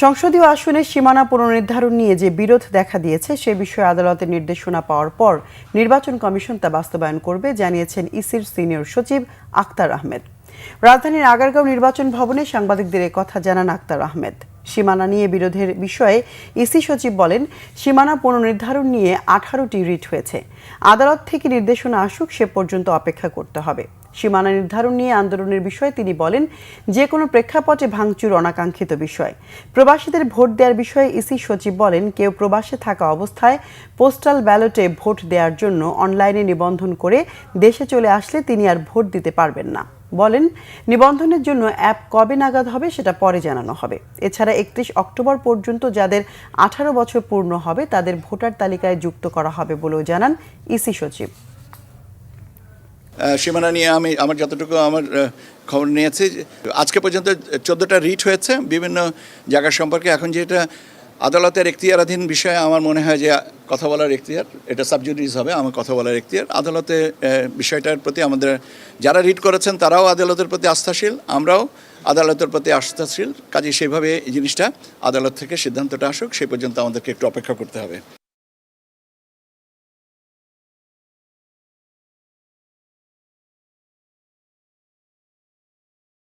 সংসদীয় আসনের সীমানা পুনর্নির্ধারণ নিয়ে যে বিরোধ দেখা দিয়েছে সে বিষয়ে আদালতের নির্দেশনা পাওয়ার পর নির্বাচন কমিশন তা বাস্তবায়ন করবে জানিয়েছেন ইসির সিনিয়র সচিব আক্তার আহমেদ। রাজধানীর আগারগাঁও নির্বাচন ভবনে সাংবাদিকদের কথা জানান আক্তার আহমেদ। সীমানা নিয়ে বিরোধের বিষয়ে ইসি সচিব বলেন, সীমানা পুনর্নির্ধারণ নিয়ে 18টি রিট হয়েছে। আদালত থেকে নির্দেশনা আসুক সে পর্যন্ত অপেক্ষা করতে হবে। সীমানা নির্ধারণ নিয়ে আন্দোলনের বিষয়ে তিনি বলেন, যে কোনো প্রেক্ষাপটে ভাঙচুর অনাকাঙ্ক্ষিত বিষয়। প্রবাসীদের ভোট দেওয়ার বিষয়ে ইসি সচিব বলেন, কেউ প্রবাসে থাকা অবস্থায় পোস্টাল ব্যালটে ভোট দেওয়ার জন্য অনলাইনে নিবন্ধন করে দেশে চলে আসলে তিনি আর ভোট দিতে পারবেন না। বলেন, নিবন্ধনের জন্য অ্যাপ কবে নাগাদ হবে সেটা পরে জানানো হবে। এছাড়া 31 অক্টোবর পর্যন্ত যাদের 18 বছর পূর্ণ হবে তাদের ভোটার তালিকায় যুক্ত করা হবে বলেও জানান ইসি সচিব। সীমানা নিয়ে আমার যতটুকু খবর নিয়েছি, আজকে পর্যন্ত 14টা রিট হয়েছে বিভিন্ন জায়গা সম্পর্কে। এখন যেটা আদালতের এখতিয়ারাধীন বিষয়ে আমার মনে হয় যে কথা বলার এখতিয়ার, এটা সাবজুডিস হবে, আমার কথা বলার এখতিয়ার। আদালতে বিষয়টার প্রতি আমাদের যারা রিট করেছেন তারাও আদালতের প্রতি আস্থাশীল, আমরাও আদালতের প্রতি আস্থাশীল। কাজে সেইভাবে এই জিনিসটা আদালত থেকে সিদ্ধান্তটা আসুক সেই পর্যন্ত আমাদেরকে একটু অপেক্ষা করতে হবে।